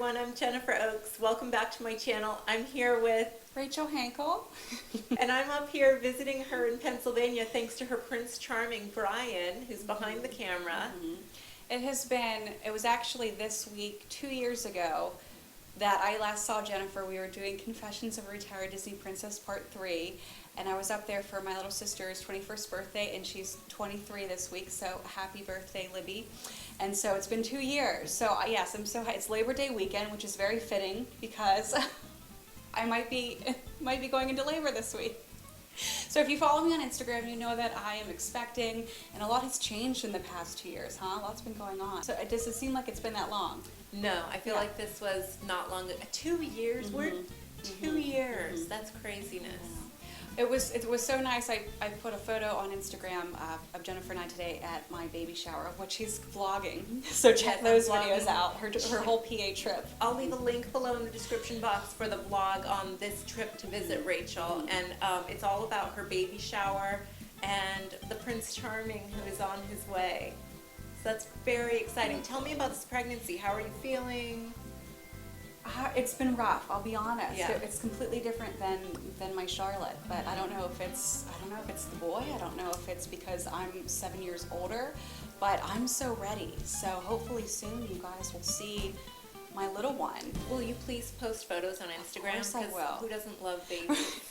everyone, I'm Jennifer Oakes. Welcome back to my channel. I'm here with Rachel Hankle. and I'm up here visiting her in Pennsylvania thanks to her Prince Charming Brian, who's behind the camera. It was actually this week, 2 years ago, that I last saw Jennifer. We were doing Confessions of a Retired Disney Princess Part 3, and I was up there for my little sister's 21st birthday, and she's 23 this week, so happy birthday, Libby. And so it's been 2 years. So yes, it's Labor Day weekend, which is very fitting because I might be going into labor this week. So if you follow me on Instagram, you know that I am expecting, and a lot has changed in the past 2 years, huh? A lot's been going on. So does it seem like it's been that long? No, I feel like this was not long ago. 2 years? We're 2 years. That's craziness. It was so nice. I put a photo on Instagram of Jennifer and I today at my baby shower, of what she's vlogging. So check those videos out, her whole PA trip. I'll leave a link below in the description box for the vlog on this trip to visit Rachel. And it's all about her baby shower and the Prince Charming who is on his way. So that's very exciting. Tell me about this pregnancy. How are you feeling? It's been rough, I'll be honest. Yeah. It's completely different than my Charlotte, but I don't know if it's the boy. I don't know if it's because I'm 7 years older, but I'm so ready. So hopefully soon you guys will see my little one. Will you please post photos on Instagram? Of course I will. Who doesn't love babies?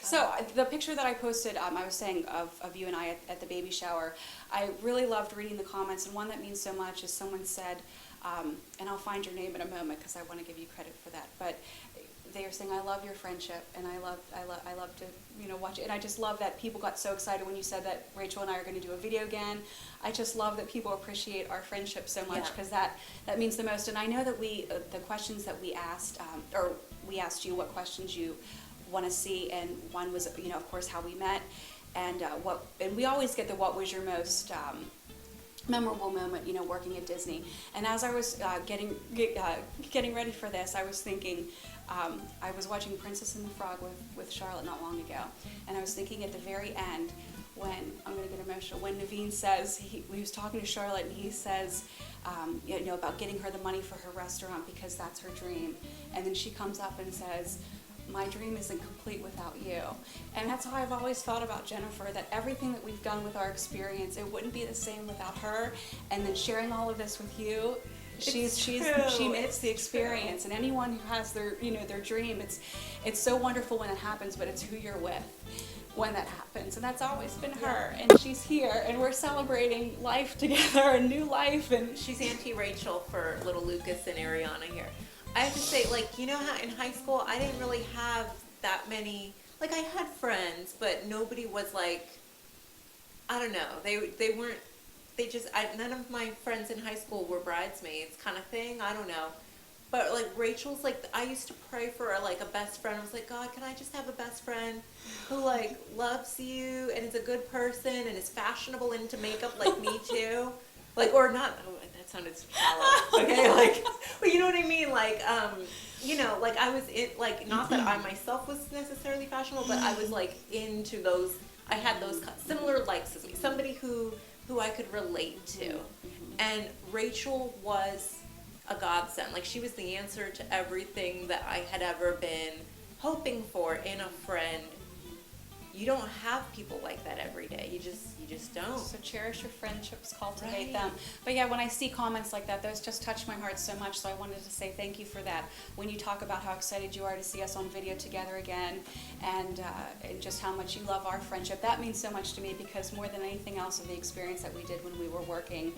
So the picture that I posted, I was saying of you and I at the baby shower, I really loved reading the comments, and one that means so much is someone said, and I'll find your name in a moment because I want to give you credit for that, but they were saying, I love your friendship, and I love to watch it, and I just love that people got so excited when you said that Rachel and I are going to do a video again. I just love that people appreciate our friendship so much because that means the most. And I know that the questions that we asked, or we asked you what questions you want to see, and one was, of course, how we met, and we always get the what was your most memorable moment, working at Disney. And as I was getting ready for this, I was thinking, I was watching Princess and the Frog with Charlotte not long ago, and I was thinking at the very end, when, I'm going to get emotional, when Naveen says, he was talking to Charlotte, and he says, about getting her the money for her restaurant because that's her dream, and then she comes up and says, my dream isn't complete without you. And that's how I've always thought about Jennifer, that everything that we've done with our experience, it wouldn't be the same without her. And then sharing all of this with you, she makes the experience. And anyone who has their dream, it's so wonderful when it happens, but it's who you're with when that happens. And that's always been her. And she's here, and we're celebrating life together, a new life. And she's Auntie Rachel for little Lucas and Ariana here. I have to say, how in high school I didn't really have that many, I had friends, but nobody was I don't know, none of my friends in high school were bridesmaids kind of thing, I don't know. But Rachel's I used to pray for a best friend. I was like, God, can I just have a best friend who loves you and is a good person and is fashionable into makeup like me too? Or not, that sounded shallow, okay, but you know what I mean, I was in, not that I myself was necessarily fashionable, but I was, into those, I had those similar likes as me, somebody who I could relate to, and Rachel was a godsend, she was the answer to everything that I had ever been hoping for in a friend. You don't have people like that every day. You just don't. So cherish your friendships, cultivate them. But yeah, when I see comments like that, those just touch my heart so much. So I wanted to say thank you for that. When you talk about how excited you are to see us on video together again, and just how much you love our friendship, that means so much to me, because more than anything else of the experience that we did when we were working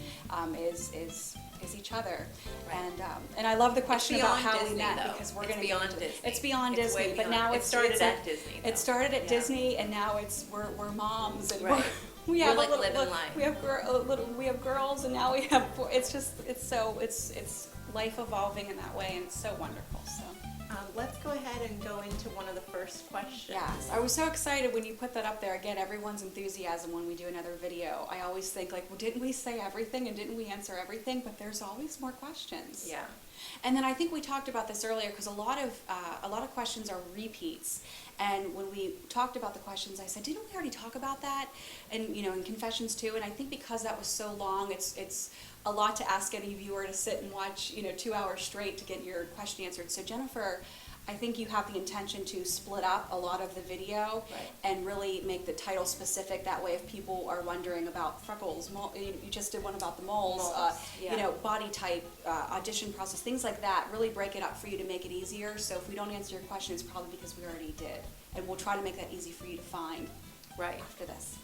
is each other. Right. And I love the question about how Disney, we met, though. because It's beyond Disney. It's beyond Disney, but now it started at Disney. It started at Disney, and now we're moms, and we have living life. We have girls, and now we have. It's life evolving in that way, and it's so wonderful. So. Let's go ahead and go into one of the first questions. Yes, I was so excited when you put that up there. Again, everyone's enthusiasm when we do another video. I always think well, didn't we say everything and didn't we answer everything? But there's always more questions. Yeah. And then I think we talked about this earlier, because a lot of questions are repeats. And when we talked about the questions, I said, didn't we already talk about that? And in Confessions too. And I think because that was so long, it's a lot to ask any viewer to sit and watch, 2 hours straight to get your question answered. So Jennifer, I think you have the intention to split up a lot of the video Right. and really make the title specific. That way, if people are wondering about freckles, you just did one about the moles, yeah. body type, audition process, things like that, really break it up for you to make it easier. So if we don't answer your question, it's probably because we already did. And we'll try to make that easy for you to find Right. after this.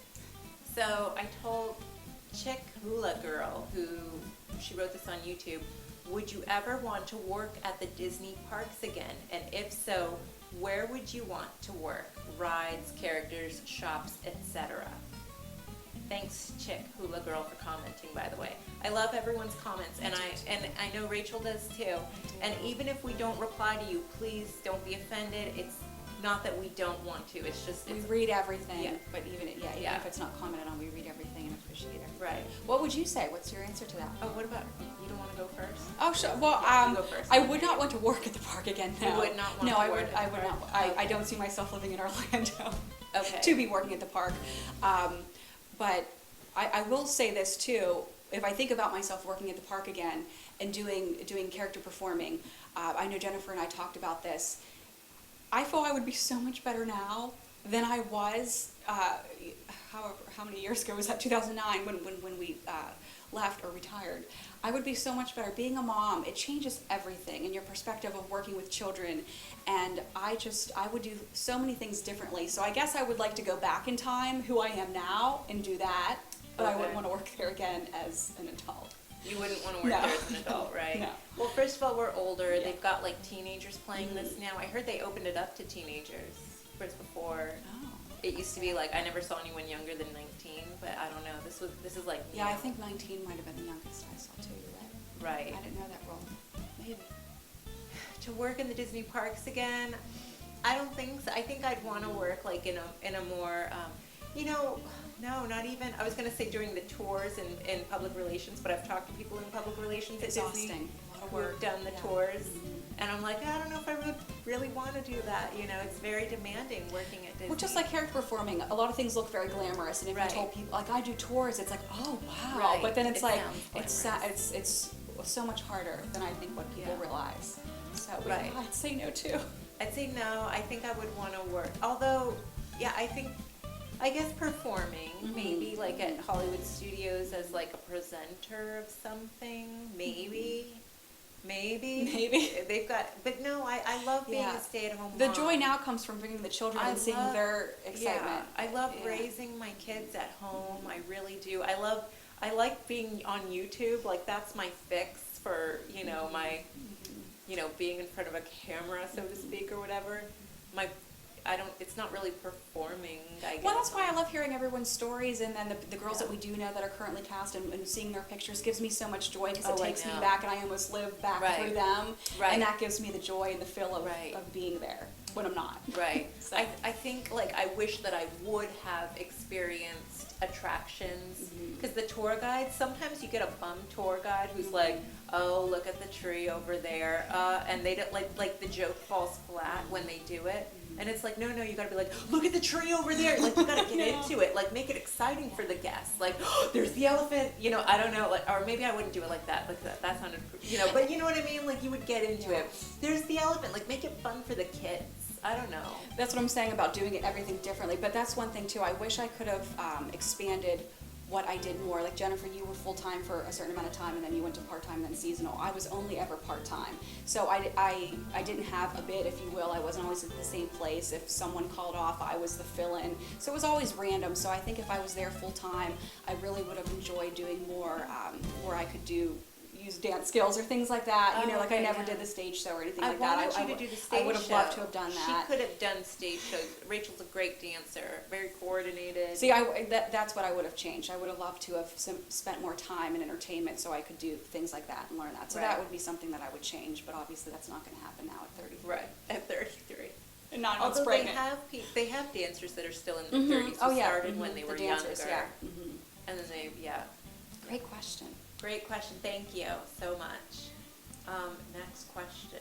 So I told ChickHulaGirl, who she wrote this on YouTube, would you ever want to work at the Disney parks again? And if so, where would you want to work? Rides, characters, shops, etc. Thanks, ChickHulaGirl, for commenting, by the way. I love everyone's comments, and I know Rachel does too. And even if we don't reply to you, please don't be offended. It's not that we don't want to. It's just We read everything, Yeah. but even if it's not commented on, we read everything and appreciate everything. Right. What would you say? What's your answer to that? Oh, what about you? Don't want to go first? Oh, sure. Well, you go first. I would not want to work at the park again. No. You would not want no, to I work would. at the I would park? not. I don't see myself living in Orlando. Okay. To be working at the park, but I will say this too. If I think about myself working at the park again and doing character performing, I know Jennifer and I talked about this. I feel I would be so much better now than I was, how many years ago was that? 2009 when we left or retired. I would be so much better. Being a mom, it changes everything in your perspective of working with children, and I would do so many things differently. So I guess I would like to go back in time, who I am now, and do that, but I Okay. wouldn't want to work there again as an adult. You wouldn't want to work No. there as an adult, right? No. Well, first of all, we're older. Yeah. They've got like teenagers playing this now. I heard they opened it up to teenagers. Whereas before, Oh. it used to be like I never saw anyone younger than 19. But I don't know. This is like Yeah, I think 19 might have been the youngest I saw too. You're right. right. I didn't know that role. Maybe. To work in the Disney parks again, I don't think so. I think I'd want to work like in a more, no, not even. I was gonna say during the tours in public relations, but I've talked to people in public relations at Disney Exhausting. A lot of who work. have done the Yeah. tours, Mhm. and I'm like, I don't know if I would really want to do that. It's very demanding working at Disney. Well, just like character performing, a lot of things look very glamorous, and if Right. you told people, like I do tours, it's like, oh wow, Right. but then it's It like sounds it's so much harder than I think what people Yeah. realize. So Right. I'd say no too. I'd say no. I think I would want to work. Although, yeah, I guess performing, Mhm. maybe like at Hollywood Studios as like a presenter of something, maybe. Maybe. They've got, but no, I love being Yeah. a stay-at-home mom. The joy now comes from bringing the children and seeing their excitement. Yeah, I love Yeah. raising my kids at home. I really do. I like being on YouTube. Like that's my fix for, my, being in front of a camera, so to speak, or whatever. It's not really performing, I guess. Well, that's why I love hearing everyone's stories, and then the girls that we do know that are currently cast and seeing their pictures gives me so much joy because Oh, it I takes me know. back and I almost live back Right. through them, Right. and that gives me the joy and the feel of, Right. of being there when I'm not. Right. So. I think, I wish that I would have experienced attractions. Mhm. Because the tour guide, sometimes you get a bum tour guide who's like, oh, look at the tree over there. And they don't, like the joke falls flat when they do it. And it's like, no, you gotta be like, look at the tree over there. Like, you gotta get No. into it. Like, make it exciting for the guests. Like, oh, there's the elephant. I don't know. Like, or maybe I wouldn't do it like that. Like, that sounded, but you know what I mean? Like, you would get into Yeah. it. There's the elephant. Like, make it fun for the kids. I don't know. That's what I'm saying about doing everything differently. But that's one thing too. I wish I could have expanded what I did more. Like Jennifer, you were full time for a certain amount of time, and then you went to part time, then seasonal. I was only ever part time, so I didn't have a bid, if you will. I wasn't always at the same place. If someone called off, I was the fill-in. So it was always random. So I think if I was there full time, I really would have enjoyed doing more, where I could use dance skills or things like that. Oh, like I okay, never yeah. did the stage show or anything I like that. wanted you to do the stage I would have show. loved to have done that. She could have done stage shows. Rachel's a great dancer, very coordinated. See, that's what I would have changed. I would have loved to have spent more time in entertainment so I could do things like that and learn that. So Right. that would be something that I would change, but obviously that's not going to happen now at 33. Right, at 33. And 9 months Although they pregnant. have dancers that are still in their 30s who Oh, yeah. started when they The were dancers, younger. yeah. Mhm. And then Great question. Great question. Thank you so much. Next question.